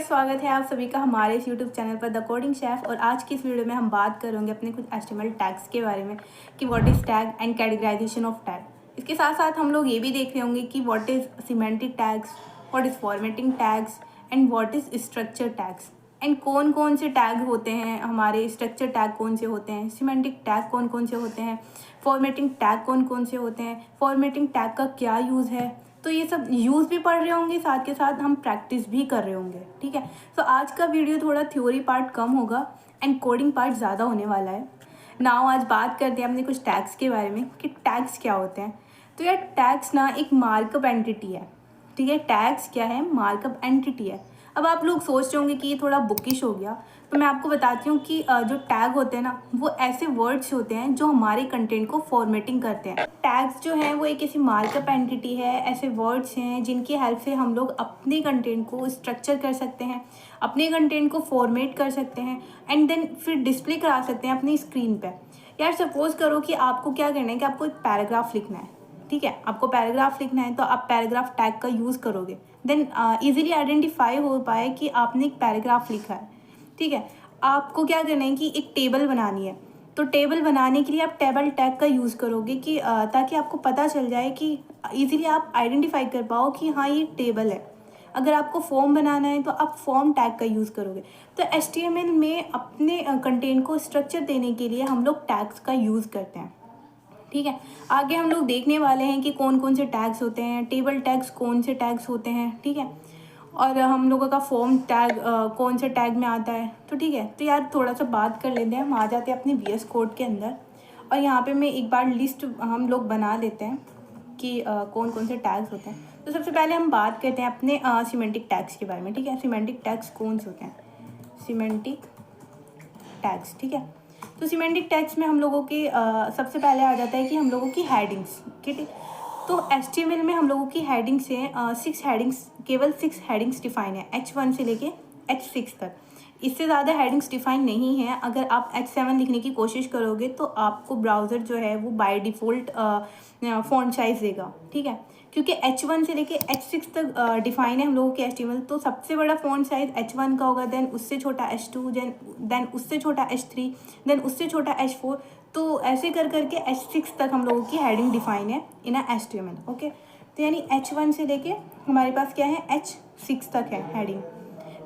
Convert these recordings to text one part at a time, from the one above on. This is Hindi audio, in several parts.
स्वागत है आप सभी का हमारे इस यूट्यूब चैनल पर द कोडिंग शेफ। और आज की इस वीडियो में हम बात करेंगे अपने कुछ एचटीएमएल टैग्स के बारे में कि what is tag and categorization of tag. इसके साथ साथ हम लोग ये भी देख रहे होंगे कि what is semantic tags, what is formatting tags and what is structure tags and कौन कौन से टैग होते हैं हमारे, स्ट्रक्चर टैग कौन से होते हैं, सिमेंटिक टैग कौन कौन से होते हैं, फॉर्मेटिंग टैग कौन कौन से होते हैं, फॉर्मेटिंग टैग का क्या यूज़ है। तो ये सब यूज़ भी पढ़ रहे होंगे, साथ के साथ हम प्रैक्टिस भी कर रहे होंगे। ठीक है, तो आज का वीडियो थोड़ा थ्योरी पार्ट कम होगा एंड कोडिंग पार्ट ज़्यादा होने वाला है। नाउ आज बात करते हैं अपने कुछ टैग्स के बारे में कि टैग्स क्या होते हैं। तो यार टैग्स ना एक मार्कअप एंटिटी है। ठीक है, टैग्स क्या है, मार्कअप एंटिटी है। अब आप लोग सोच रहे होंगे कि ये थोड़ा बुकिश हो गया, तो मैं आपको बताती हूँ कि जो टैग होते हैं ना वो ऐसे वर्ड्स होते हैं जो हमारे कंटेंट को फॉर्मेटिंग करते हैं। टैग्स जो हैं वो एक ऐसी मार्कअप एंटिटी है, ऐसे वर्ड्स हैं जिनकी हेल्प से हम लोग अपने कंटेंट को स्ट्रक्चर कर सकते हैं, अपने कंटेंट को फॉर्मेट कर सकते हैं एंड देन फिर डिस्प्ले करा सकते हैं अपनी स्क्रीन पर। यार सपोज करो कि आपको क्या करना है कि आपको एक पैराग्राफ लिखना है। ठीक है, आपको पैराग्राफ लिखना है तो आप पैराग्राफ टैग का यूज़ करोगे, देन इजीली आइडेंटिफाई हो पाए कि आपने एक पैराग्राफ लिखा है। ठीक है, आपको क्या करना है कि एक टेबल बनानी है, तो टेबल बनाने के लिए आप टेबल टैग का यूज़ करोगे कि ताकि आपको पता चल जाए कि इजीली आप आइडेंटिफाई कर पाओ कि हाँ ये टेबल है। अगर आपको फॉर्म बनाना है तो आप फॉर्म टैग का यूज़ करोगे। तो एचटीएमएल में अपने कंटेंट को स्ट्रक्चर देने के लिए हम लोग टैग्स का यूज़ करते हैं। ठीक है, आगे हम लोग देखने वाले हैं कि कौन कौन से टैग्स होते हैं, टेबल टैग्स कौन से टैग्स होते हैं। ठीक है, और हम लोगों का फॉर्म टैग कौन से टैग में आता है। तो ठीक है, तो यार थोड़ा सा बात कर लेते हैं, हम आ जाते हैं अपने वीएस कोड के अंदर और यहाँ पे मैं एक बार लिस्ट हम लोग बना लेते हैं कि कौन कौन से टैग्स होते हैं। तो सबसे पहले हम बात करते हैं अपने सीमेंटिक टैग्स के बारे में। ठीक है, सीमेंटिक टैग्स कौन से होते हैं, सीमेंटिक टैग्स। ठीक है, तो सीमेंटिक टैग्स में हम लोगों के सबसे पहले आ जाता है कि हम लोगों की हेडिंग्स। ठीक, तो एचटीएमएल में हम लोगों की हेडिंग्स हैं 6 हेडिंग्स, केवल 6 हेडिंग्स डिफाइन है H1 से लेके H6 तक। इससे ज़्यादा हेडिंग्स डिफाइन नहीं है। अगर आप H7 लिखने की कोशिश करोगे तो आपको ब्राउज़र जो है वो बाय डिफ़ॉल्ट फ़ॉन्ट साइज़ देगा। ठीक है, क्योंकि H1 से लेके H6 तक डिफाइन है हम लोगों के एचटीएमएल, तो सबसे बड़ा फ़ॉन्ट साइज़ H1 का होगा, देन उससे छोटा H2, देन उससे छोटा H3, देन उससे छोटा H4। तो ऐसे कर करके H6 तक हम लोगों की हेडिंग डिफाइन है इन HTML। ओके, तो यानी H1 से लेके हमारे पास क्या है H6 तक है हेडिंग।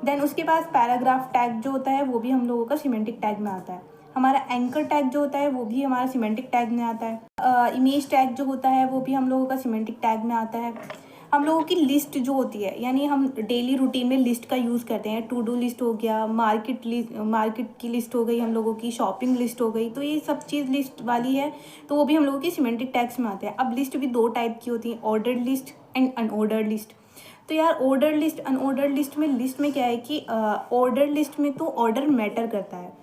देन उसके पास पैराग्राफ टैग जो होता है वो भी हम लोगों का सीमेंटिक टैग में आता है। हमारा एंकर टैग जो होता है वो भी हमारा सीमेंटिक टैग में आता है। इमेज टैग जो होता है वो भी हम लोगों का सीमेंटिक टैग में आता है। हम लोगों की लिस्ट जो होती है, यानी हम डेली रूटीन में लिस्ट का यूज़ करते हैं, टू डू लिस्ट हो गया, मार्केट की लिस्ट हो गई, हम लोगों की शॉपिंग लिस्ट हो गई, तो ये सब चीज़ लिस्ट वाली है, तो वो भी हम लोगों की सीमेंटिक टैग्स में आते हैं। अब लिस्ट भी 2 टाइप की होती है, ordered list and unordered list. तो यार ऑर्डर लिस्ट अनऑर्डर्ड लिस्ट में क्या है कि ऑर्डर लिस्ट में तो ऑर्डर मैटर करता है,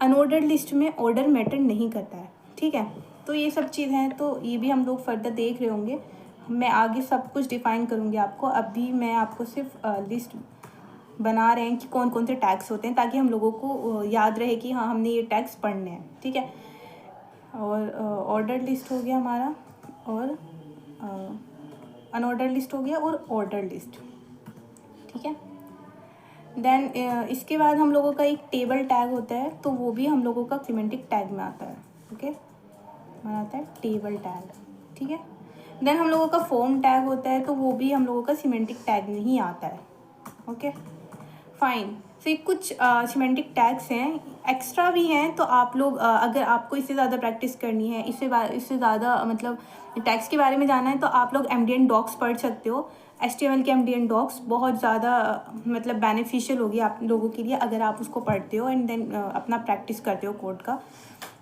अनऑर्डर्ड लिस्ट में ऑर्डर मैटर नहीं करता है। ठीक है, तो ये सब चीज़ हैं, तो ये भी हम लोग फर्दर देख रहे होंगे। मैं आगे सब कुछ डिफ़ाइन करूँगी आपको, अभी मैं आपको सिर्फ लिस्ट बना रहे हैं कि कौन कौन से टैग्स होते हैं, ताकि हम लोगों को याद रहे कि हाँ हमने ये टैग्स पढ़ने हैं। ठीक है, और ऑर्डर लिस्ट हो गया हमारा, और अनऑर्डर लिस्ट हो गया, और ऑर्डर लिस्ट। ठीक है, देन इसके बाद हम लोगों का एक टेबल टैग होता है, तो वो भी हम लोगों का सीमेंटिक टैग में आता है। ओके, हमारा आता है टेबल टैग। ठीक है, देन हम लोगों का फॉर्म टैग होता है, तो वो भी हम लोगों का सीमेंटिक टैग में ही आता है। ओके फाइन, तो ये कुछ सीमेंटिक टैग्स हैं, एक्स्ट्रा भी हैं, तो आप लोग अगर आपको इससे ज़्यादा प्रैक्टिस करनी है, इससे ज़्यादा मतलब टैग्स के बारे में जानना है, तो आप लोग एमडीएन डॉक्स पढ़ सकते हो। एचटीएमएल के एमडीएन डॉक्स बहुत ज़्यादा मतलब बेनिफिशियल होगी आप लोगों के लिए अगर आप उसको पढ़ते हो एंड देन अपना प्रैक्टिस करते हो कोड का,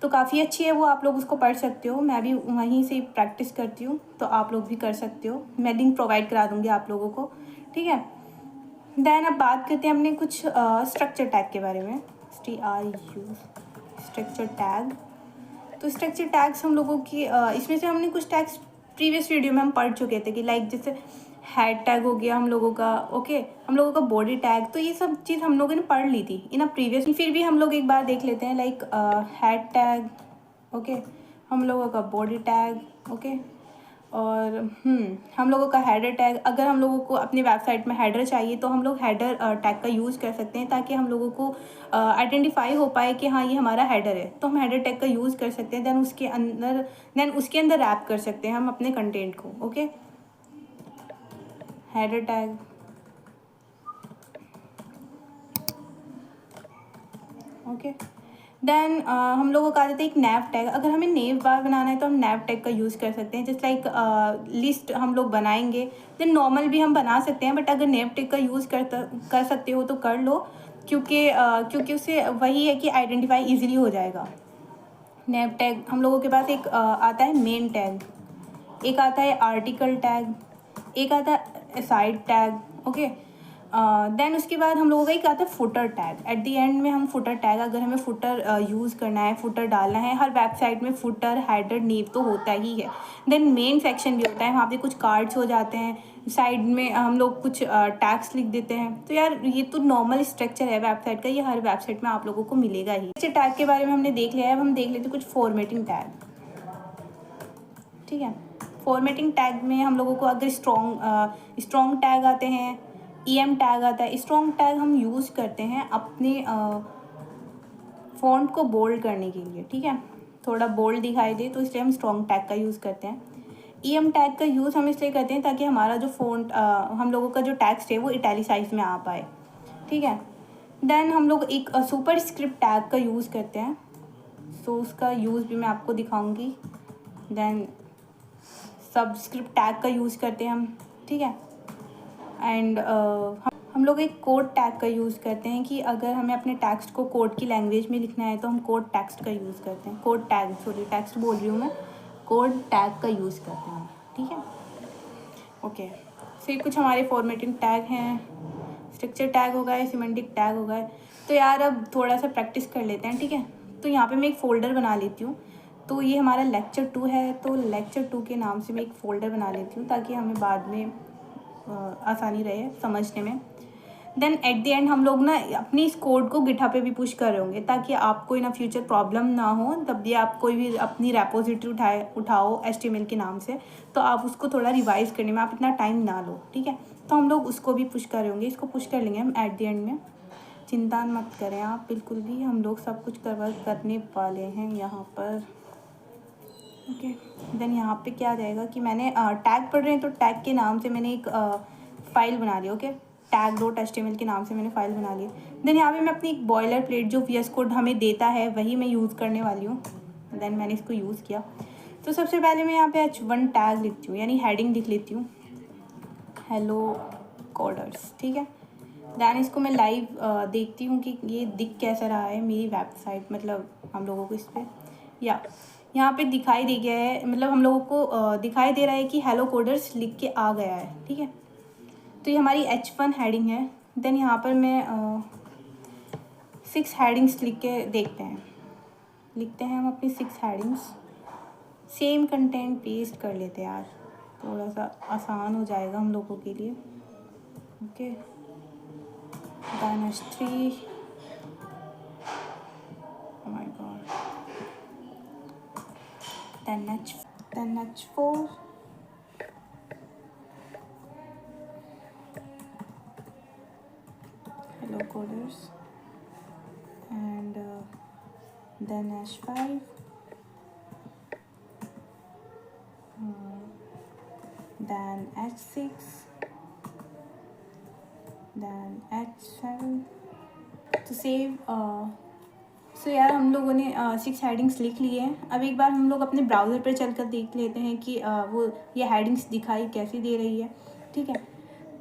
तो काफ़ी अच्छी है वो, आप लोग उसको पढ़ सकते हो। मैं भी वहीं से प्रैक्टिस करती हूँ, तो आप लोग भी कर सकते हो, मैं लिंक प्रोवाइड करा दूँगी आप लोगों को। ठीक है, देन अब बात करते हैं अपने कुछ स्ट्रक्चर टैग के बारे में। स्ट्रक्चर टैग, तो स्ट्रक्चर टैग्स हम लोगों की इसमें से हमने कुछ टैग्स प्रीवियस वीडियो में हम पढ़ चुके थे कि लाइक जैसे हेड टैग हो गया हम लोगों का। ओके, हम लोगों का बॉडी टैग, तो ये सब चीज़ हम लोगों ने पढ़ ली थी इन प्रीवियस, फिर भी हम लोग एक बार देख लेते हैं लाइक हेड टैग। ओके, हम लोगों का बॉडी टैग। ओके, और हम लोगों का हेडर टैग, अगर हम लोगों को अपनी वेबसाइट में हेडर चाहिए तो हम लोग हेडर टैग का यूज़ कर सकते हैं, ताकि हम लोगों को आइडेंटिफाई हो पाए कि हाँ ये हमारा हेडर है, तो हम हेडर टैग का यूज़ कर सकते हैं। देन उसके अंदर रैप कर सकते हैं हम अपने कंटेंट को। Okay, header tag, okay. Then हम लोगों का आ जाता है एक नैव टैग। अगर हमें नेव बार बनाना है तो हम नैव टैग का यूज़ कर सकते हैं। जस्ट लाइक लिस्ट हम लोग बनाएंगे, देन नॉर्मल भी हम बना सकते हैं, बट अगर नैव टैग का यूज़ कर सकते हो तो कर लो, क्योंकि उससे वही है कि आइडेंटिफाई ईजिली हो जाएगा। नैव टैग हम लोगों के पास एक आता है मेन टैग, एक आता है आर्टिकल टैग, एक आता है साइड टैग। ओके, देन उसके बाद हम लोगों का एक आता है footer tag. At the end में हम फुटर टैग, अगर हमें फुटर यूज़ करना है, फुटर डालना है, हर वेबसाइट में फुटर, हेडर, नेव तो होता ही है। देन मेन सेक्शन भी होता है, वहाँ पे कुछ कार्ड्स हो जाते हैं, साइड में हम लोग कुछ टैग्स लिख देते हैं। तो यार ये तो नॉर्मल स्ट्रक्चर है वेबसाइट का, ये हर वेबसाइट में आप लोगों को मिलेगा ही। इस टैग के बारे में हमने देख लिया है, अब हम देख लेते हैं कुछ फॉर्मेटिंग टैग। ठीक है, फॉर्मेटिंग टैग में हम लोगों को अगर स्ट्रॉन्ग टैग आते हैं, EM टैग आता है। स्ट्रॉन्ग टैग हम यूज़ करते हैं अपने फ़ॉन्ट को बोल्ड करने के लिए। ठीक है, थोड़ा बोल्ड दिखाई दे तो इसलिए हम स्ट्रॉन्ग टैग का यूज़ करते हैं। EM टैग का यूज़ हम इसलिए करते हैं ताकि हमारा जो फ़ॉन्ट हम लोगों का जो टेक्स्ट है वो इटैलिसाइज में आ पाए। ठीक है, देन हम लोग एक सुपर स्क्रिप्ट टैग का यूज़ करते हैं, सो उसका यूज़ भी मैं आपको दिखाऊंगी। देन सबस्क्रिप्ट टैग का यूज़ करते हैं हम। ठीक है, एंड हम लोग एक कोड टैग का यूज़ करते हैं कि अगर हमें अपने टेक्स्ट को कोड की लैंग्वेज में लिखना है तो हम कोड टेक्स्ट का यूज़ करते हैं। कोड टैग, सॉरी टेक्स्ट बोल रही हूँ मैं, कोड टैग का यूज़ करते हैं। ठीक है, ओके। फिर कुछ हमारे फॉर्मेटिंग टैग हैं, स्ट्रक्चर टैग हो गए, सिमेंटिक टैग हो गए। तो यार अब थोड़ा सा प्रैक्टिस कर लेते हैं। ठीक है, तो यहाँ पे मैं एक फ़ोल्डर बना लेती हूँ। तो ये हमारा लेक्चर 2 है, तो लेक्चर 2 के नाम से मैं एक फ़ोल्डर बना लेती हूँ ताकि हमें बाद में आसानी रहे समझने में। देन एट द एंड हम लोग ना अपनी इस कोड को गिटहब पे भी पुश कर रहे होंगे, ताकि आपको इन फ्यूचर प्रॉब्लम ना हो। तब भी आप कोई भी अपनी रेपोजिटरी उठाओ HTML के नाम से, तो आप उसको थोड़ा रिवाइज करने में आप इतना टाइम ना लो। ठीक है, तो हम लोग उसको भी पुश कर रहे होंगे, इसको पुश कर लेंगे हम एट द एंड में। चिंता मत करें आप बिल्कुल भी, हम लोग सब कुछ कवर करने वाले हैं यहाँ पर। ओके, देन यहाँ पे क्या आ जाएगा कि मैंने टैग पढ़ रहे हैं तो टैग के नाम से मैंने एक फ़ाइल बना ली। ओके, tag.html के नाम से मैंने फ़ाइल बना ली। देन यहाँ पे मैं अपनी एक बॉयलर प्लेट जो VS कोड हमें देता है वही मैं यूज़ करने वाली हूँ। देन मैंने इसको यूज़ किया। तो सबसे पहले मैं यहाँ पे H1 टैग लिखती हूँ, यानी हेडिंग लिख लेती हूँ, हेलो कोडर्स। ठीक है, देन इसको मैं लाइव देखती हूँ कि ये दिख कैसा रहा है मेरी वेबसाइट, मतलब हम लोगों को इस पर, या यहाँ पे दिखाई दे गया है, मतलब हम लोगों को दिखाई दे रहा है कि हेलो कोडर्स लिख के आ गया है। ठीक है, तो ये हमारी H1 हेडिंग है। देन यहाँ पर मैं 6 हेडिंग्स लिख के देखते हैं, लिखते हैं हम अपनी 6 हेडिंग्स। सेम कंटेंट पेस्ट कर लेते हैं यार, थोड़ा सा आसान हो जाएगा हम लोगों के लिए। Okay, then H3, oh my god, then H4, hello coders, and then H5, then H6, then H7। तो सेव सो यार हम लोगों ने 6 हेडिंग्स लिख लिए हैं। अब एक बार हम लोग अपने ब्राउज़र पर चल कर देख लेते हैं कि वो ये हेडिंग्स दिखाई कैसी दे रही है। ठीक है,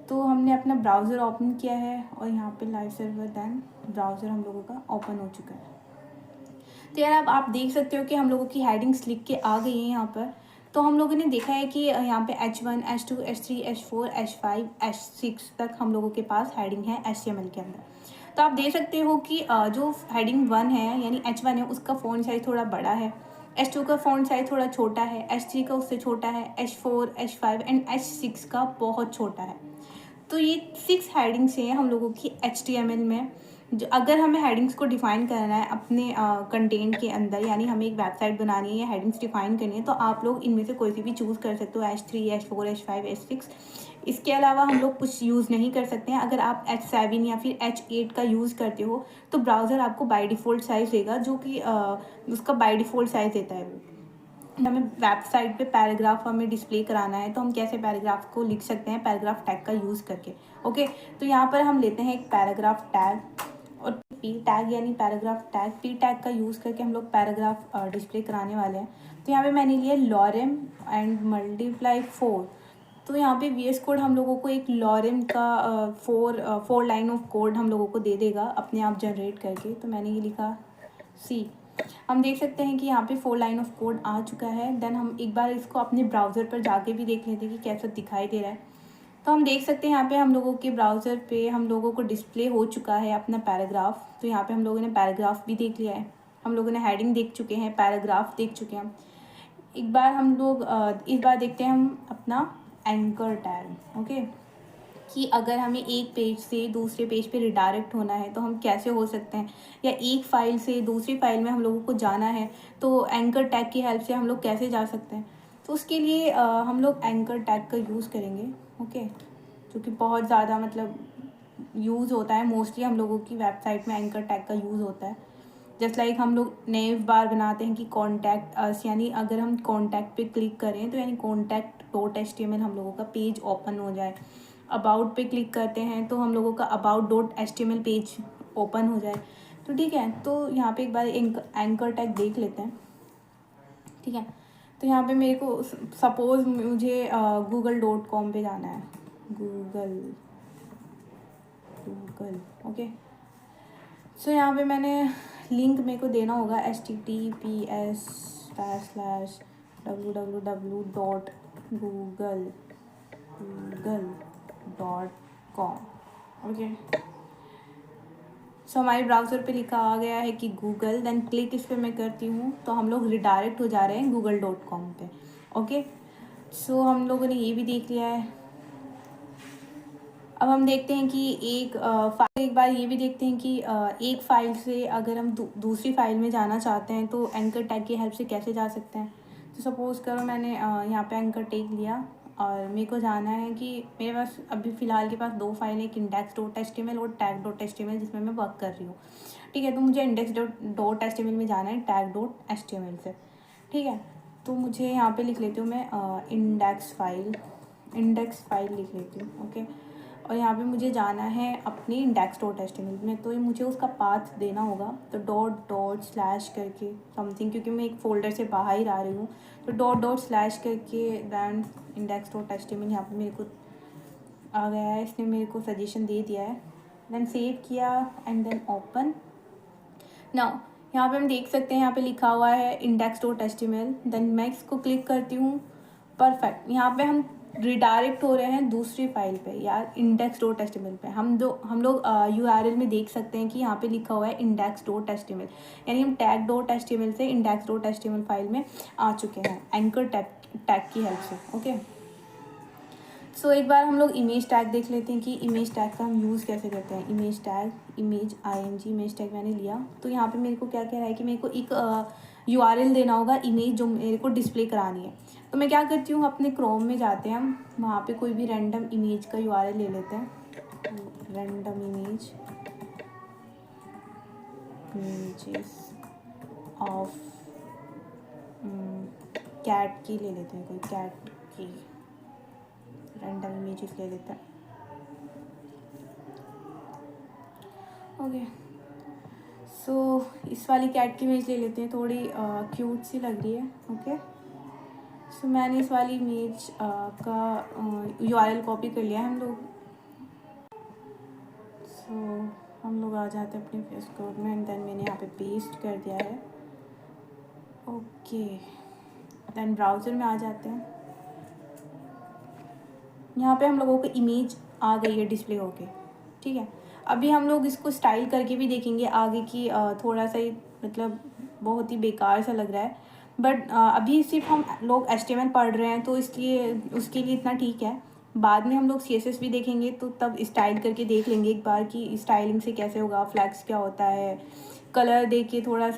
तो हमने अपना ब्राउज़र ओपन किया है और यहाँ पे लाइव सर्वर, देन ब्राउज़र हम लोगों का ओपन हो चुका है। तो यार अब आप देख सकते हो कि हम लोगों की हेडिंग्स लिख के आ गई हैं यहाँ पर। तो हम लोगों ने देखा है कि यहाँ पे H1, H2, H3, H4, H5, H6 तक हम लोगों के पास हेडिंग है HTML के अंदर। तो आप देख सकते हो कि जो हेडिंग 1 है यानी H1 है उसका फ़ॉन्ट साइज़ थोड़ा बड़ा है, H2 का फ़ॉन्ट साइज़ थोड़ा छोटा है, H3 का उससे छोटा है, H4, H5 एंड H6 का बहुत छोटा है। तो ये 6 हेडिंग्स हैं हम लोगों की HTML में। जो अगर हमें हेडिंग्स को डिफ़ाइन करना है अपने कंटेंट के अंदर, यानी हमें एक वेबसाइट बनानी है या हेडिंग्स डिफ़ाइन करनी है, तो आप लोग इनमें से कोई सी भी चूज़ कर सकते हो, H3, H4, H5, H6। इसके अलावा हम लोग कुछ यूज़ नहीं कर सकते हैं। अगर आप H7 या फिर H8 का यूज़ करते हो तो ब्राउज़र आपको बाय डिफ़ॉल्ट साइज़ देगा, जो कि उसका बाय डिफ़ॉल्ट साइज़ देता है वो। हमें वेबसाइट पे पैराग्राफ हमें डिस्प्ले कराना है, तो हम कैसे पैराग्राफ को लिख सकते हैं, पैराग्राफ टैग का यूज़ करके। ओके, तो यहाँ पर हम लेते हैं एक पैराग्राफ टैग, और पी टैग यानी पैराग्राफ टैग, पी टैग का यूज़ करके हम लोग पैराग्राफ डिस्प्ले कराने वाले हैं। तो यहाँ पे मैंने लिया लॉरेम एंड मल्टीप्लाई 4। तो यहाँ पे VS कोड हम लोगों को एक लॉरेम का 4 लाइन ऑफ कोड हम लोगों को दे देगा अपने आप जनरेट करके। तो मैंने ये लिखा सी। हम देख सकते हैं कि यहाँ पे 4 लाइन ऑफ कोड आ चुका है। देन हम एक बार इसको अपने ब्राउज़र पर जाके भी देख लेते हैं कि कैसा दिखाई दे रहा है। तो हम देख सकते हैं यहाँ पे हम लोगों के ब्राउज़र पे हम लोगों को डिस्प्ले हो चुका है अपना पैराग्राफ। तो यहाँ पे हम लोगों ने पैराग्राफ भी देख लिया है, हम लोगों ने हेडिंग देख चुके हैं, पैराग्राफ देख चुके हैं। एक बार हम लोग इस बार देखते हैं हम अपना एंकर टैग। ओके, कि अगर हमें एक पेज से दूसरे पेज पे रिडायरेक्ट होना है तो हम कैसे हो सकते हैं, या एक फ़ाइल से दूसरी फ़ाइल में हम लोगों को जाना है तो एंकर टैग की हेल्प से हम लोग कैसे जा सकते हैं। तो उसके लिए हम लोग एंकर टैग का यूज़ करेंगे। ओके, जो कि बहुत ज़्यादा मतलब यूज़ होता है, मोस्टली हम लोगों की वेबसाइट में एंकर टैग का यूज़ होता है। जस्ट लाइक हम लोग नेव बार बनाते हैं कि कॉन्टैक्ट अस, यानी अगर हम कॉन्टैक्ट पे क्लिक करें तो यानी contact.html हम लोगों का पेज ओपन हो जाए। अबाउट पे क्लिक करते हैं तो हम लोगों का about.html पेज ओपन हो जाए। तो ठीक है, तो यहाँ पे एक बार एंकर टैग देख लेते हैं। ठीक है, तो यहाँ पे मेरे को सपोज़ मुझे google.com पे जाना है, गूगल। ओके, सो यहाँ पे मैंने लिंक मेरे को देना होगा https://www.google.com। ओके, सो हमारे ब्राउज़र पे लिखा आ गया है कि गूगल। देन क्लिक इस पर मैं करती हूँ तो हम लोग रिडायरेक्ट हो जा रहे हैं google.com पे। ओके, सो हम लोगों ने ये भी देख लिया है। अब हम देखते हैं कि एक बार ये भी देखते हैं कि एक फ़ाइल से अगर हम दूसरी फ़ाइल में जाना चाहते हैं तो एंकर टैग की हेल्प से कैसे जा सकते हैं। तो सपोज़ करो मैंने यहाँ पे एंकर टैग लिया और मेरे को जाना है कि मेरे पास अभी फ़िलहाल के पास 2 फाइल है, एक index.html और tag.html, जिसमें मैं वर्क कर रही हूँ। ठीक है, तो मुझे index.html में जाना है tag.html से। ठीक है, तो मुझे यहाँ पे लिख लेती हूँ मैं इंडेक्स फाइल लिख लेती हूँ। ओके, और यहाँ पे मुझे जाना है अपनी index.html में, तो मुझे उसका पाथ देना होगा। तो डॉट करके समथिंग, क्योंकि मैं एक फ़ोल्डर से बाहर आ रही हूँ, तो डॉट स्लैश करके दैन index.html यहाँ पे मेरे को आ गया है। इसने मेरे को सजेशन दे दिया है। देन सेव किया एंड देन ओपन। नाउ यहाँ पे हम देख सकते हैं, यहाँ पे लिखा हुआ है index.html। देन मैं इसको क्लिक करती हूँ। परफेक्ट, यहाँ पे हम रिडायरेक्ट हो रहे हैं दूसरी फाइल पे या index.html पे। हम लोग URL में देख सकते हैं कि यहाँ पे लिखा हुआ है index.html, यानी हम tag.html से index.html फाइल में आ चुके हैं एंकर टैग की हेल्प से। ओके, सो एक बार हम लोग इमेज टैग देख लेते हैं कि इमेज टैग का हम यूज़ कैसे करते हैं। इमेज टैग, इमेज टैग मैंने लिया। तो यहाँ पे मेरे को क्या कह रहा है कि मेरे को एक URL देना होगा इमेज जो मेरे को डिस्प्ले करानी है। तो मैं क्या करती हूँ, अपने क्रोम में जाते हैं हम, वहाँ पे कोई भी रैंडम इमेज का URL ले लेते हैं। रैंडम इमेजेस ऑफ कैट की ले लेते हैं, कोई कैट की रैंडम इमेजेस ले लेते हैं। ओके, सो इस वाली कैट की इमेज ले लेते हैं, थोड़ी क्यूट सी लग रही है। ओके, सो मैंने इस वाली इमेज का URL कॉपी कर लिया है हम लोग। सो हम लोग आ जाते हैं अपने फेस कोड में एंड देन मैंने यहाँ पे पेस्ट कर दिया है। ओके, देन ब्राउज़र में आ जाते हैं। यहाँ पे हम लोगों को इमेज आ गई है डिस्प्ले होके। ठीक है, अभी हम लोग इसको स्टाइल करके भी देखेंगे आगे की, थोड़ा सा ही मतलब बहुत ही बेकार सा लग रहा है, बट अभी सिर्फ हम लोग HTML पढ़ रहे हैं तो इसलिए उसके लिए इतना ठीक है। बाद में हम लोग CSS भी देखेंगे, तो तब स्टाइल करके देख लेंगे एक बार कि स्टाइलिंग से कैसे होगा, फ्लैक्स क्या होता है, कलर देके थोड़ा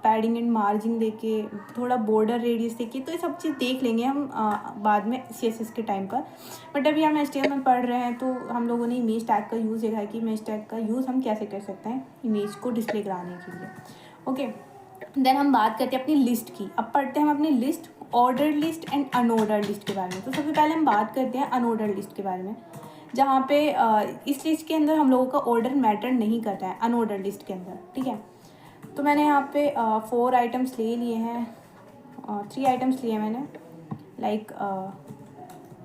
पैडिंग एंड मार्जिन देके, थोड़ा बॉर्डर रेडियस देके, तो ये सब चीज़ देख लेंगे हम बाद में CSS के टाइम पर। बट अभी हम HTML पढ़ रहे हैं, तो हम लोगों ने इमेज टैग का यूज़ देखा है कि इमेज टैग का यूज़ हम कैसे कर सकते हैं इमेज को डिस्प्ले कराने के लिए। ओके, देन हम बात करते हैं अपनी लिस्ट की। अब पढ़ते हैं हम अपनी list, ordered list and unordered list के बारे में। तो सबसे पहले हम बात करते हैं अनऑर्डर्ड लिस्ट के बारे में, जहाँ पे इस लिस्ट के अंदर हम लोगों का ऑर्डर मैटर नहीं करता है अनऑर्डर्ड लिस्ट के अंदर, ठीक है। तो मैंने यहाँ पे 4 आइटम्स ले लिए हैं, 3 आइटम्स लिए मैंने, लाइक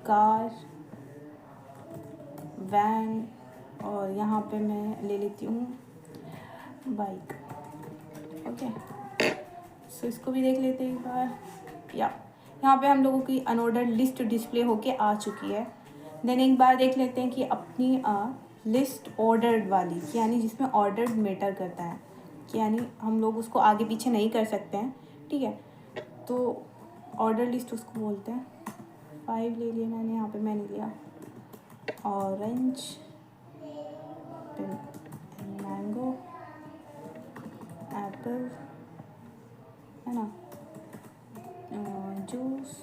कार, वैन, और यहाँ पे मैं ले लेती हूँ बाइक। ओके, सो इसको भी देख लेते हैं एक बार। यहाँ पे हम लोगों की अनऑर्डर्ड लिस्ट डिस्प्ले होके आ चुकी है। देन एक बार देख लेते हैं कि अपनी लिस्ट ऑर्डर्ड वाली, यानी जिसमें ऑर्डर्ड मैटर करता है, कि यानी हम लोग उसको आगे पीछे नहीं कर सकते हैं, ठीक है। तो ऑर्डर लिस्ट उसको बोलते हैं। 5 ले लिए मैंने, यहाँ पे मैंने लिया ऑरेंज, मैंगो, एप्पल, है ना, जूस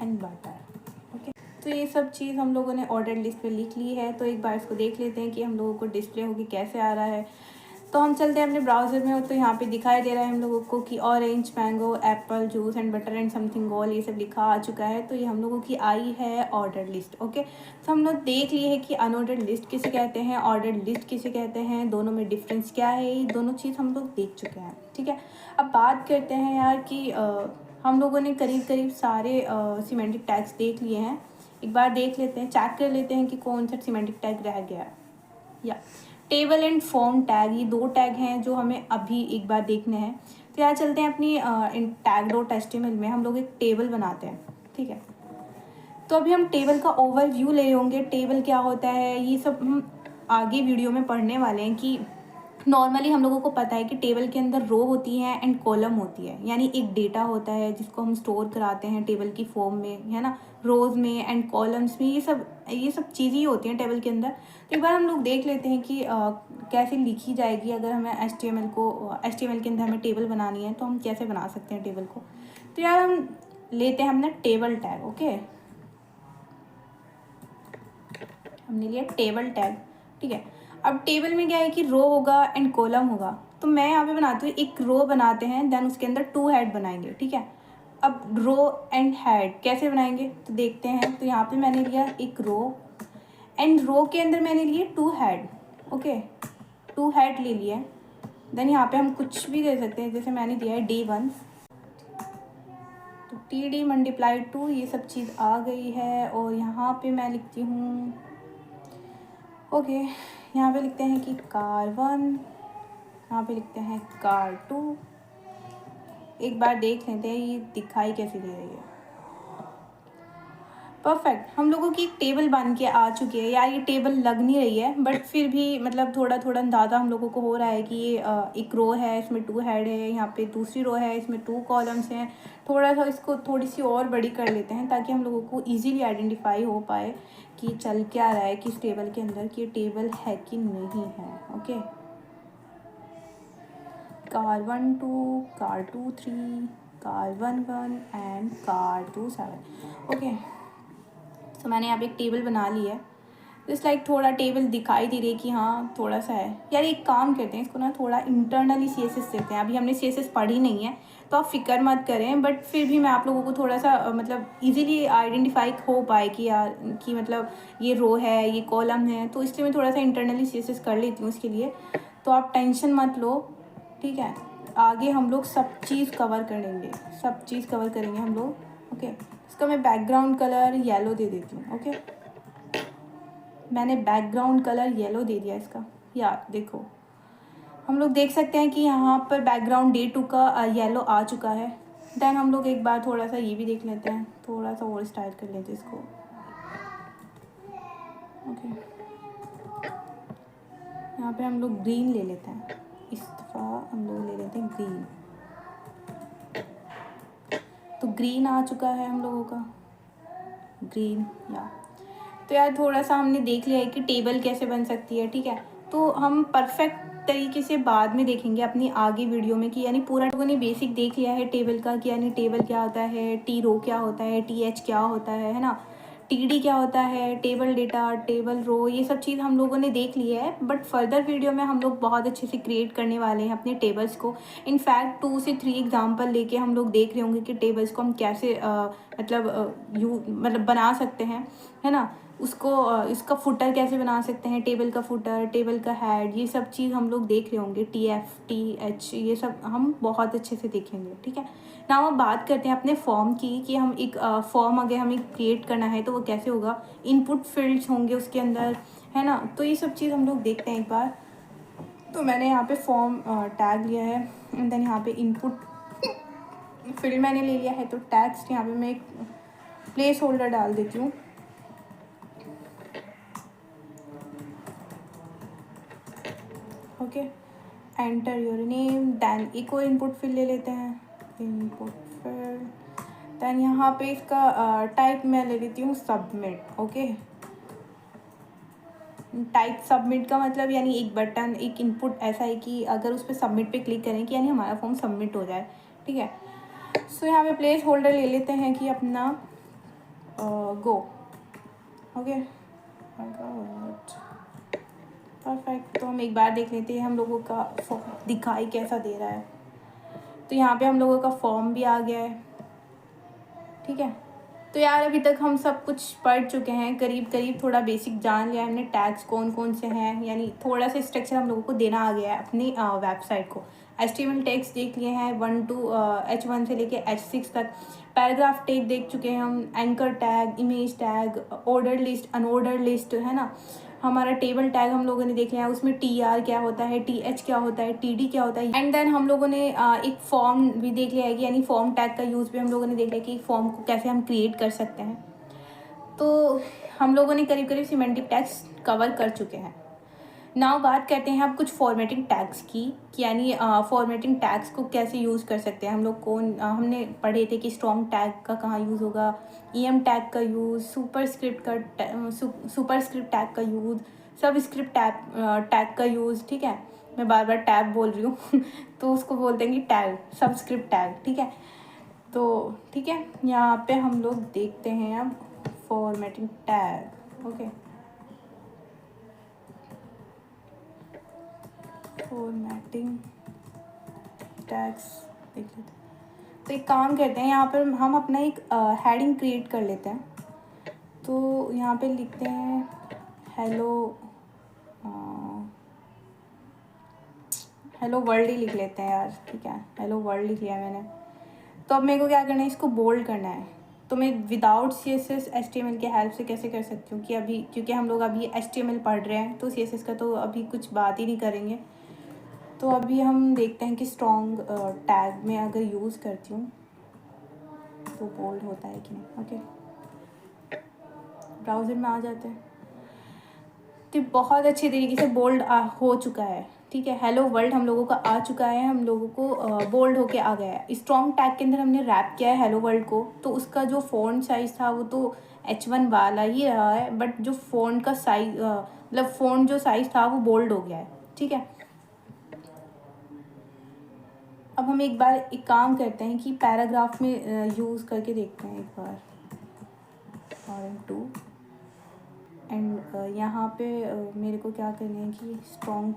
एंड बटर। ओके, तो ये सब चीज़ हम लोगों ने ऑर्डर लिस्ट पे लिख ली है। तो एक बार इसको देख लेते हैं कि हम लोगों को डिस्प्ले होगी कैसे आ रहा है। तो हम चलते हैं अपने ब्राउज़र में, तो यहाँ पे दिखाई दे रहा है हम लोगों को कि orange, mango, Apple, juice and butter and something all, ये सब लिखा आ चुका है। तो ये हम लोगों की आई है ऑर्डर लिस्ट। ओके, तो हम लोग देख लिए है कि अनऑर्डर्ड लिस्ट किसे कहते हैं, ऑर्डर्ड लिस्ट किसे कहते हैं, दोनों में डिफरेंस क्या है, ये दोनों चीज़ हम लोग देख चुके हैं, ठीक है। अब बात करते हैं यार कि हम लोगों ने करीब करीब सारे सिमेंटिक टैग्स देख लिए हैं। एक बार देख लेते हैं, चेक कर लेते हैं कि कौन सा सिमेंटिक टैग रह गया। या टेबल एंड फॉर्म टैग, ये 2 टैग हैं जो हमें अभी एक बार देखने हैं। तो यहाँ चलते हैं अपनी इन टैग डॉट HTML में, हम लोग एक टेबल बनाते हैं, ठीक है। तो अभी हम टेबल का ओवरव्यू ले होंगे, टेबल क्या होता है ये सब हम आगे वीडियो में पढ़ने वाले हैं। कि नॉर्मली हम लोगों को पता है कि टेबल के अंदर रो होती है एंड कॉलम होती है, यानी एक डेटा होता है जिसको हम स्टोर कराते हैं टेबल की फॉर्म में, है ना, रोज़ में एंड कॉलम्स में, ये सब चीज़ें ही होती हैं टेबल के अंदर। तो एक बार हम लोग देख लेते हैं कि कैसे लिखी जाएगी। अगर हमें HTML के अंदर हमें टेबल बनानी है तो हम कैसे बना सकते हैं टेबल को। तो यार हम लेते हैं हमने टेबल टैग। ओके, हमने लिया टेबल टैग, ठीक है। अब टेबल में क्या है कि रो होगा एंड कॉलम होगा। तो मैं यहाँ पे बनाती हूँ, एक रो बनाते हैं, देन उसके अंदर 2 हेड बनाएंगे, ठीक है। अब रो एंड हेड कैसे बनाएंगे तो देखते हैं। तो यहाँ पे मैंने लिया एक रो एंड रो के अंदर मैंने लिए 2 हेड। ओके, 2 हेड ले लिए। देन यहाँ पे हम कुछ भी दे सकते हैं, जैसे मैंने दिया है D1, तो TD मल्टीप्लाई 2, ये सब चीज़ आ गई है। और यहाँ पे मैं लिखती हूँ, ओके, यहाँ पे लिखते हैं कि कार 1, यहाँ पे लिखते हैं कार 2। एक बार देख लेते हैं ये दिखाई कैसे दे रही है। परफेक्ट, हम लोगों की एक टेबल बन के आ चुकी है। यार ये टेबल लग नहीं रही है, बट फिर भी मतलब थोड़ा थोड़ा अंदाज़ा हम लोगों को हो रहा है कि ये एक रो है, इसमें 2 हेड है, यहाँ पे दूसरी रो है, इसमें 2 कॉलम्स हैं। थोड़ा सा इसको थोड़ी सी और बड़ी कर लेते हैं ताकि हम लोगों को ईजीली आइडेंटिफाई हो पाए कि चल क्या रहा है कि इस टेबल के अंदर, कि ये टेबल है कि नहीं है। Okay, car 1 2, car 2 3, car 1 1 and car 2 7। Okay, तो मैंने यहाँ पे एक टेबल बना ली है। जस्ट लाइक थोड़ा टेबल दिखाई दे रही है कि हाँ थोड़ा सा है। यार एक काम करते हैं, इसको ना थोड़ा इंटरनली CSS देते हैं। अभी हमने CSS पढ़ी नहीं है तो आप फिक्र मत करें, बट फिर भी मैं आप लोगों को थोड़ा सा मतलब इजीली आइडेंटिफाई हो पाए कि यार कि मतलब ये रो है, ये कॉलम है, तो इसलिए मैं थोड़ा सा इंटरनली CSS कर लेती हूँ इसके लिए। तो आप टेंशन मत लो, ठीक है। आगे हम लोग सब चीज़ कवर करेंगे, सब चीज़ कवर करेंगे हम लोग। ओके, इसका मैं बैकग्राउंड कलर येलो दे देती हूँ। ओके, मैंने बैकग्राउंड कलर येलो दे दिया इसका। यार देखो, हम लोग देख सकते हैं कि यहाँ पर बैकग्राउंड Day 2 का येलो आ चुका है। देन हम लोग एक बार थोड़ा सा ये भी देख लेते हैं, थोड़ा सा और स्टाइल कर लेते हैं इसको। ओके, यहाँ पे हम लोग ग्रीन ले लेते हैं, इस दफ़ा हम लोग ले लेते हैं ग्रीन। तो ग्रीन आ चुका है हम लोगों का। ग्रीन या। तो यार थोड़ा सा हमने देख लिया है कि टेबल कैसे बन सकती है, ठीक है। तो हम परफेक्ट तरीके से बाद में देखेंगे अपनी आगे वीडियो में कि यानी पूरा लोगों ने बेसिक देख लिया है टेबल का कि यानी टेबल क्या होता है, टी रो क्या होता है, टी एच क्या होता है ना, टी डी क्या होता है, टेबल डेटा, टेबल रो, ये सब चीज़ हम लोगों ने देख ली है। बट फर्दर वीडियो में हम लोग बहुत अच्छे से क्रिएट करने वाले हैं अपने टेबल्स को। इनफैक्ट 2 से 3 एग्जाम्पल लेके हम लोग देख रहे होंगे कि टेबल्स को हम कैसे मतलब बना सकते हैं, है ना। उसको इसका फुटर कैसे बना सकते हैं, टेबल का फुटर, टेबल का हेड, ये सब चीज़ हम लोग देख रहे होंगे। टी एफ, टी एच, ये सब हम बहुत अच्छे से देखेंगे, ठीक है। नाउ अब बात करते हैं अपने फॉर्म की कि हम एक फॉर्म अगर हमें क्रिएट करना है तो वो कैसे होगा। इनपुट फील्ड्स होंगे उसके अंदर, है ना। तो ये सब चीज़ हम लोग देखते हैं एक बार। तो मैंने यहाँ पे फॉर्म टैग लिया है एंड देन यहाँ पे इनपुट फील्ड मैंने ले लिया है। तो टैग्स यहाँ पे मैं एक प्लेस होल्डर डाल देती हूँ। Okay, enter your name, then एक और इनपुट फील्ड ले लेते हैं, इनपुट फील्ड। दैन यहाँ पे इसका टाइप मैं ले लेती हूँ सबमिट। ओके, टाइप सबमिट का मतलब यानी एक बटन, एक इनपुट ऐसा है कि अगर उस पर सबमिट पे क्लिक करें कि यानी हमारा फॉर्म सबमिट हो जाए, ठीक है। सो यहाँ पे प्लेस होल्डर ले लेते हैं कि अपना गो। Okay, perfect. तो हम एक बार देख लेते हैं हम लोगों का फॉर्म दिखाई कैसा दे रहा है। तो यहाँ पे हम लोगों का फॉर्म भी आ गया है, ठीक है। तो यार अभी तक हम सब कुछ पढ़ चुके हैं, करीब करीब थोड़ा बेसिक जान लिया हमने, टैग्स कौन कौन से हैं, यानी थोड़ा सा स्ट्रक्चर हम लोगों को देना आ गया है अपनी वेबसाइट को। HTML टैग्स देख लिए हैं 1 to H1 से लेके H6 तक। पैराग्राफ टैग देख चुके हैं हम, anchor tag, image tag, order list, unordered list, है ना। हमारा टेबल टैग हम लोगों ने देख लिया है, उसमें TR क्या होता है, TH क्या होता है, TD क्या होता है। एंड देन हम लोगों ने एक फॉर्म भी देख लिया है कि यानी फॉर्म टैग का यूज़ भी हम लोगों ने देख लिया कि फॉर्म को कैसे हम क्रिएट कर सकते हैं। तो हम लोगों ने करीब करीब सिमेंटिक टैग्स कवर कर चुके हैं। नाउ बात करते हैं अब कुछ फॉर्मेटिंग टैग्स की कि यानी फॉर्मेटिंग टैग्स को कैसे यूज़ कर सकते हैं हम लोग। हमने पढ़े थे कि स्ट्रॉन्ग टैग का कहाँ यूज़ होगा, EM टैग का यूज़, सुपरस्क्रिप्ट टैग का यूज़, सब स्क्रिप्ट टैग का यूज़, ठीक है। मैं बार बार टैग बोल रही हूँ तो उसको बोलते हैं कि टैग, सबस्क्रिप्ट टैग, ठीक है। तो ठीक है, यहाँ पे हम लोग देखते हैं अब formatting tag. Okay, formatting tags देख लेते हैं। तो एक काम करते हैं, यहाँ पर हम अपना एक हेडिंग क्रिएट कर लेते हैं। तो यहाँ पे लिखते हैं हेलो वर्ल्ड ही लिख लेते हैं यार, ठीक है। हेलो वर्ल्ड लिख लिया मैंने। तो अब मेरे को क्या करना है, इसको बोल्ड करना है। तो मैं विदाउट CSS HTML के हेल्प से कैसे कर सकती हूँ कि क्योंकि हम लोग अभी HTML पढ़ रहे हैं तो CSS का तो अभी कुछ बात ही नहीं करेंगे। तो अभी हम देखते हैं कि स्ट्रॉन्ग टैग में अगर यूज़ करती हूँ तो बोल्ड होता है कि नहीं। ओके, ब्राउज़र में आ जाते हैं तो बहुत अच्छे तरीके से बोल्ड हो चुका है, ठीक है। हेलो वर्ल्ड हम लोगों का आ चुका है, हम लोगों को बोल्ड होके आ गया है। स्ट्रॉन्ग टैग के अंदर हमने रैप किया है हेलो वर्ल्ड को, तो उसका जो फ़ॉन्ट साइज़ था वो तो H1 वाला ही रहा है, बट जो फ़ॉन्ट का साइज मतलब फ़ॉन्ट जो साइज़ था वो बोल्ड हो गया है, ठीक है। अब हम एक बार एक काम करते हैं कि पैराग्राफ में यूज़ करके देखते हैं एक बार, RM2 एंड यहाँ पे मेरे को क्या करना है कि स्ट्रॉन्ग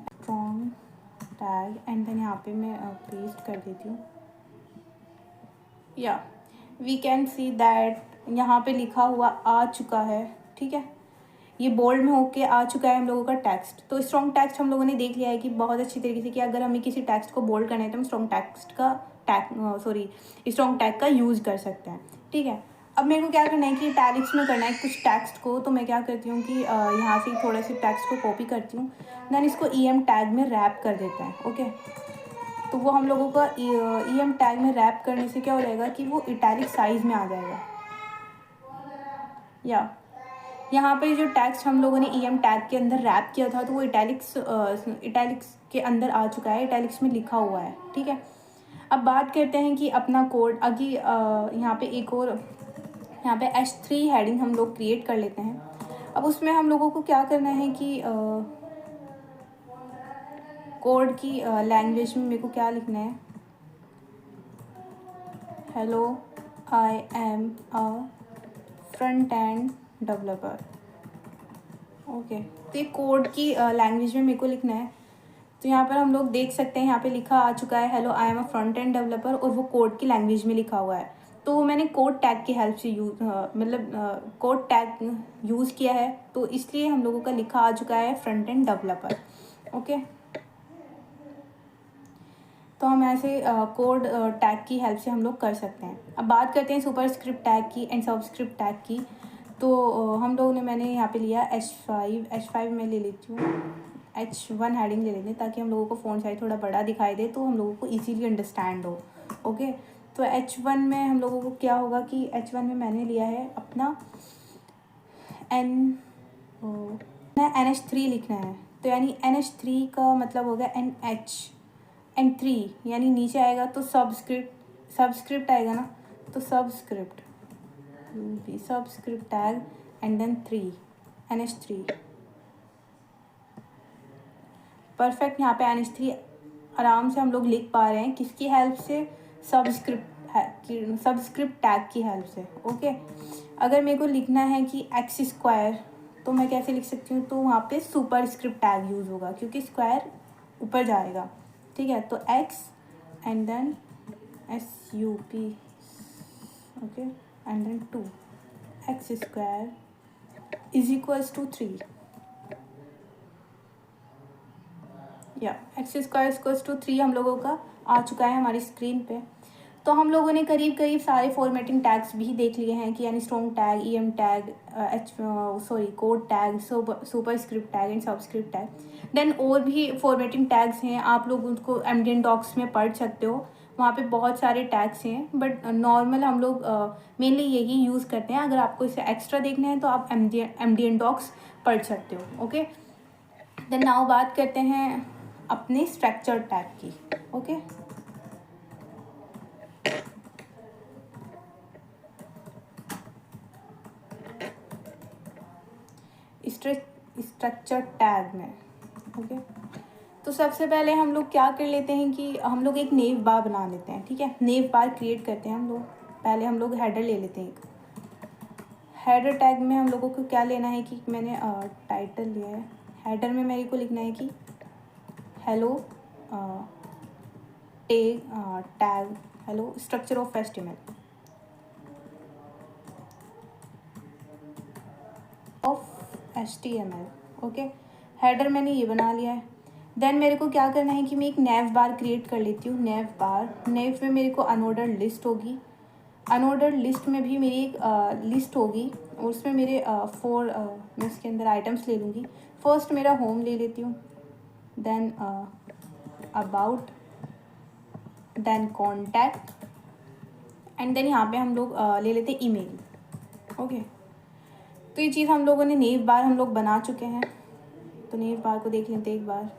टैग एंड देन यहाँ पे मैं पेस्ट कर देती हूँ। या वी कैन सी दैट यहाँ पे लिखा हुआ आ चुका है, ठीक है। ये बोल्ड में होके आ चुका है हम लोगों का टेक्स्ट। तो स्ट्रॉन्ग टेक्स्ट हम लोगों ने देख लिया है कि बहुत अच्छी तरीके से कि अगर हमें किसी टेक्स्ट को बोल्ड करना है तो हम स्ट्रॉन्ग टैग का यूज़ कर सकते हैं, ठीक है। अब मेरे को क्या करना है कि इटैलिक्स में करना है कुछ टेक्स्ट को, तो मैं क्या करती हूँ कि यहाँ से थोड़े से टेक्स्ट को कॉपी करती हूँ, देन इसको EM टैग में रैप कर देते हैं। ओके, तो वो हम लोगों का EM टैग में रैप करने से क्या हो जाएगा कि वो इटैलिक साइज़ में आ जाएगा। या यहाँ पे जो टेक्स्ट हम लोगों ने EM टैग के अंदर रैप किया था तो वो इटैलिक्स के अंदर आ चुका है, इटैलिक्स में लिखा हुआ है, ठीक है। अब बात करते हैं कि अपना कोड। अभी यहाँ पे एक और यहाँ पे H3 हेडिंग हम लोग क्रिएट कर लेते हैं। अब उसमें हम लोगों को क्या करना है कि कोड की लैंग्वेज में मेरे को क्या लिखना है, hello I am a front end developer. Okay, तो ये कोड की लैंग्वेज में मेरे को लिखना है। तो यहाँ पर हम लोग देख सकते हैं, यहाँ पे लिखा आ चुका है hello I am a front end developer, और वो कोड की लैंग्वेज में लिखा हुआ है। तो वो मैंने कोड टैग की हेल्प से कोड टैग यूज़ किया है, तो इसलिए हम लोगों का लिखा आ चुका है फ्रंट एंड डेवलपर। ओके, तो हम ऐसे कोड टैग की हेल्प से हम लोग कर सकते हैं। अब बात करते हैं सुपरस्क्रिप्ट टैग की एंड सबस्क्रिप्ट टैग की। तो हम लोगों ने मैंने यहाँ पे लिया H5 में ले लेती हूँ, H1 हेडिंग ले लेते हैं ताकि हम लोगों को फ़ॉन्ट साइज थोड़ा बड़ा दिखाई दे, तो हम लोगों को इजीली अंडरस्टैंड हो। ओके, तो H1 में हम लोगों को क्या होगा कि H1 में मैंने लिया है अपना NH3 लिखना है। तो यानी NH3 का मतलब हो गया NH3, यानी नीचे आएगा तो सबस्क्रिप्ट आएगा ना, तो subscript tag and then 3 NH3। Perfect, यहाँ पे NH3 आराम से हम लोग लिख पा रहे हैं, किसकी हेल्प से, सबस्क्रिप्ट टैग की हेल्प से। ओके, अगर मेरे को लिखना है कि एक्स स्क्वायर, तो मैं कैसे लिख सकती हूँ, तो वहाँ पे सुपर स्क्रिप्ट टैग यूज़ होगा क्योंकि स्क्वायर ऊपर जाएगा। ठीक है, तो x and then SUP, okay, and then 2 x square is equals to 3, या एक्स स्क्वायर इक्वल्स टू 3 हम लोगों का आ चुका है हमारी स्क्रीन पे। तो हम लोगों ने करीब करीब सारे फॉर्मेटिंग टैग्स भी देख लिए हैं कि यानी strong tag, EM tag, code tag, superscript tag and subscript tag. Then और भी फॉर्मेटिंग टैग्स हैं, आप लोग उनको एमडीएन डॉक्स में पढ़ सकते हो, वहाँ पे बहुत सारे टैग्स हैं, बट नॉर्मल हम लोग मेनली यही यूज़ करते हैं। अगर आपको इसे एक्स्ट्रा देखना है तो आप एमडीएन डॉक्स पढ़ सकते हो। ओके, देन नाउ बात करते हैं अपने स्ट्रक्चर टैग की। ओके, स्ट्रक्चर टैग में। ओके, तो सबसे पहले हम लोग क्या कर लेते हैं कि हम लोग एक नेव बार बना लेते हैं। ठीक है, नेव बार क्रिएट करते हैं हम लोग। पहले हम लोग हेडर ले लेते हैं। एक हेडर टैग में हम लोगों को क्या लेना है कि मैंने टाइटल लिया है, हेडर में मेरे को लिखना है कि hello tag hello structure of HTML okay, header मैंने ये बना लिया है। देन मेरे को क्या करना है कि मैं एक नेव बार क्रिएट कर लेती हूँ। नेव में मेरे को अनऑर्डर्ड लिस्ट होगी। अनऑर्डर्ड लिस्ट में भी मेरी एक लिस्ट होगी, और उसमें मेरे मैं उसके अंदर आइटम्स ले लूँगी। फर्स्ट मेरा होम ले लेती हूँ, then about, then contact, and then यहाँ पे हम लोग ले लेते हैं ईमेल। ओके, तो ये चीज़ हम लोगों ने नेव बार हम लोग बना चुके हैं। तो नेव बार को देख लेते हैं एक बार,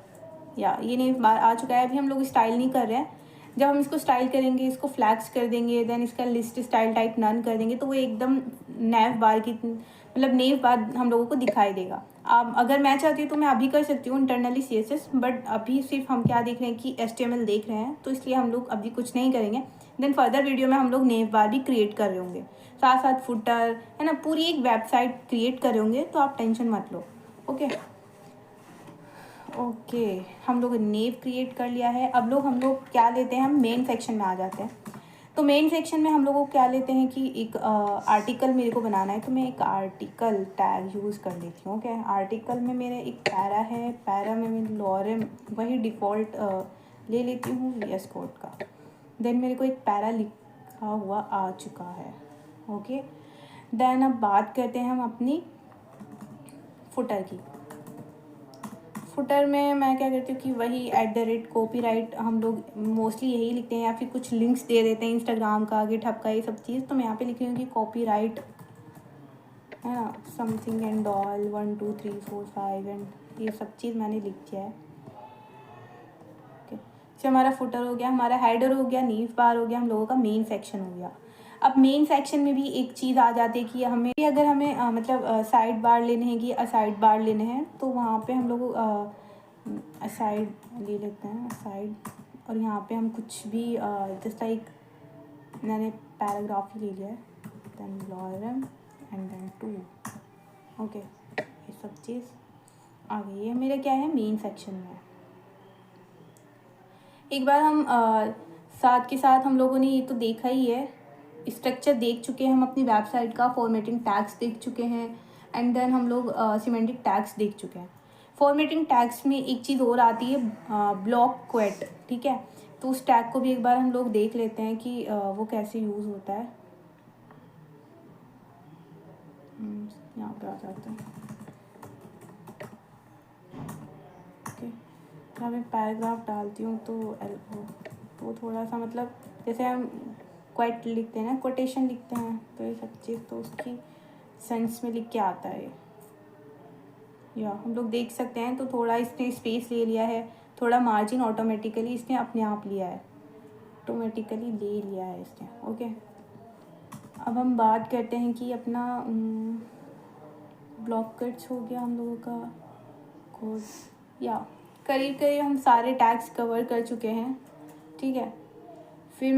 या ये नेव बार आ चुका है। अभी हम लोग स्टाइल नहीं कर रहे हैं, जब हम इसको स्टाइल करेंगे, इसको फ्लैक्स कर देंगे, देन इसका लिस्ट स्टाइल टाइप नन कर देंगे, तो वो एकदम नेव बार की नेव बार हम लोगों को दिखाई देगा। अब अगर मैं चाहती हूँ तो मैं अभी कर सकती हूँ इंटरनली CSS, बट अभी सिर्फ हम क्या देख रहे हैं कि HTML देख रहे हैं, तो इसलिए हम लोग अभी कुछ नहीं करेंगे। देन फर्दर वीडियो में हम लोग नेव बार भी क्रिएट कर रहे होंगे, साथ साथ फुटर है ना, पूरी एक वेबसाइट क्रिएट कर रहे होंगे, तो आप टेंशन मत लो। ओके, हम लोग नेव क्रिएट कर लिया है। अब हम लोग क्या लेते हैं, हम मेन सेक्शन में आ जाते हैं। तो मेन सेक्शन में हम लोगों को क्या लेते हैं कि एक आर्टिकल मेरे को बनाना है, तो मैं एक आर्टिकल टैग यूज़ कर लेती हूँ। ओके, आर्टिकल में मेरे एक पैरा है, पैरा में मैं लॉरेम वही डिफ़ॉल्ट ले लेती हूँ VS कोड का। देन मेरे को एक पैरा लिखा हुआ आ चुका है। ओके, देन अब बात करते हैं हम अपनी फुटर की। फुटर में मैं क्या करती हूँ कि वही @copyright हम लोग मोस्टली यही लिखते हैं, या फिर कुछ लिंक्स दे देते हैं इंस्टाग्राम का, गिटहब का, ये सब चीज़। तो मैं यहाँ पे लिख रही हूँ कि कॉपीराइट है ना, समथिंग एंड ऑल 1 2 3 4 5 एंड ये सब चीज़ मैंने लिख दिया है। ओके, तो हमारा फुटर हो गया, हमारा हेडर हो गया, नीव बार हो गया, हम लोगों का मेन सेक्शन हो गया। अब मेन सेक्शन में भी एक चीज़ आ जाती है कि हमें अगर हमें मतलब साइड बार लेने हैं कि असाइड बार लेने हैं, तो वहाँ पे हम लोग असाइड ले लेते हैं, असाइड। और यहाँ पे हम कुछ भी जस्ट लाइक मैंने पैराग्राफ ही ले लिया है, then lorem and then 2। Okay, ये सब चीज़ आ गई है। मेरा क्या है, मेन सेक्शन में। एक बार हम साथ के साथ हम लोगों ने ये तो देखा ही है, स्ट्रक्चर देख चुके हैं हम अपनी वेबसाइट का, फॉर्मेटिंग टैग्स देख चुके हैं, एंड देन हम लोग सिमेंटिक टैग्स देख चुके हैं। फॉर्मेटिंग टैग्स में एक चीज़ और आती है, ब्लॉक क्वेट, ठीक है। तो उस टैग को भी एक बार हम लोग देख लेते हैं कि वो कैसे यूज़ होता है। यहाँ पर आ जाते हैं। ओके, यहाँ मैं पैराग्राफ डालती हूँ तो थोड़ा सा मतलब जैसे हम क्वेट लिखते हैं ना, कोटेशन लिखते हैं, तो ये सब चीज़ तो उसकी सेंस में लिख के आता है। या हम लोग देख सकते हैं, तो थोड़ा इसने स्पेस ले लिया है, थोड़ा मार्जिन ऑटोमेटिकली इसने अपने आप लिया है, ऑटोमेटिकली ले लिया है इसने। ओके, अब हम बात करते हैं कि अपना ब्लॉक कट्स हो गया हम लोगों का कोड, या करीब करीब हम सारे टैग्स कवर कर चुके हैं, ठीक है। फिर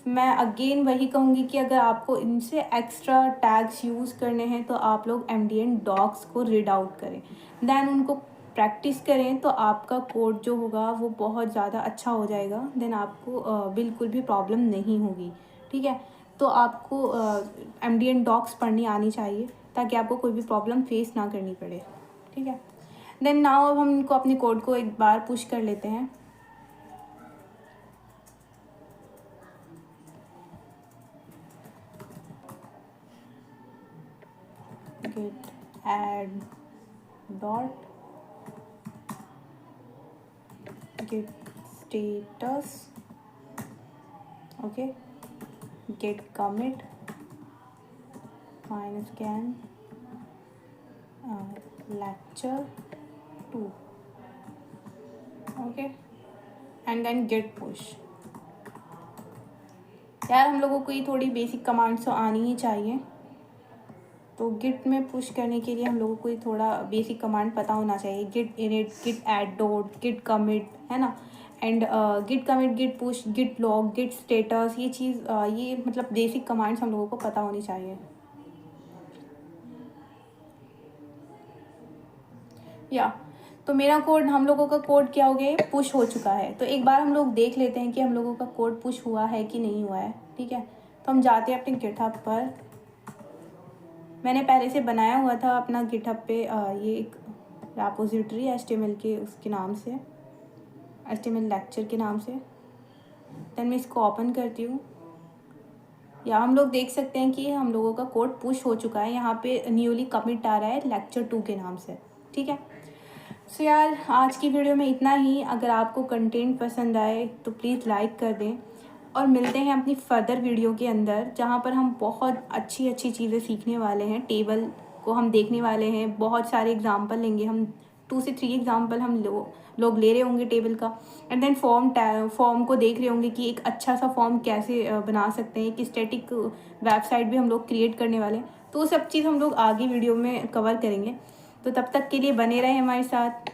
मैं अगेन वही कहूँगी कि अगर आपको इनसे एक्स्ट्रा टैग्स यूज़ करने हैं तो आप लोग एमडीएन डॉक्स को रीड आउट करें, देन उनको प्रैक्टिस करें, तो आपका कोड जो होगा वो बहुत ज़्यादा अच्छा हो जाएगा, देन आपको बिल्कुल भी प्रॉब्लम नहीं होगी, ठीक है। तो आपको एमडीएन डॉक्स पढ़नी आनी चाहिए ताकि आपको कोई भी प्रॉब्लम फेस ना करनी पड़े, ठीक है। देन नाउ अब हम इनको अपने कोड को एक बार पुश कर लेते हैं। git add dot git status, okay, git commit -scan lecture 2, okay, and then git push। यार हम लोगों को ये थोड़ी बेसिक कमांड्स तो आनी ही चाहिए, तो गिट में पुश करने के लिए हम लोगों को ये थोड़ा बेसिक कमांड पता होना चाहिए, git init, git add dot, git commit, है ना, and git commit, git push, git log, git status, ये चीज़ ये मतलब बेसिक कमांड्स हम लोगों को पता होनी चाहिए। या तो मेरा कोड, हम लोगों का कोड क्या हो गया, पुश हो चुका है। तो एक बार हम लोग देख लेते हैं कि हम लोगों का कोड पुश हुआ है कि नहीं हुआ है, ठीक है। तो हम जाते हैं अपने गिटहब पर। मैंने पहले से बनाया हुआ था अपना गिटहब पे ये एक रेपोजिटरी HTML के उसके नाम से, HTML लेक्चर के नाम से। देन मैं इसको ओपन करती हूँ, या हम लोग देख सकते हैं कि हम लोगों का कोड पुश हो चुका है। यहाँ पे न्यूली कमिट आ रहा है लेक्चर 2 के नाम से, ठीक है। सो यार आज की वीडियो में इतना ही। अगर आपको कंटेंट पसंद आए तो प्लीज़ लाइक कर दें, और मिलते हैं अपनी फर्दर वीडियो के अंदर, जहाँ पर हम बहुत अच्छी अच्छी चीज़ें सीखने वाले हैं। टेबल को हम देखने वाले हैं, बहुत सारे एग्जाम्पल लेंगे हम, 2 से 3 एग्जाम्पल हम लोग ले रहे होंगे टेबल का। एंड देन फॉर्म को देख रहे होंगे कि एक अच्छा सा फॉर्म कैसे बना सकते हैं, एक स्टैटिक वेबसाइट भी हम लोग क्रिएट करने वाले हैं। तो वो सब चीज़ हम लोग आगे वीडियो में कवर करेंगे। तो तब तक के लिए बने रहें हमारे साथ।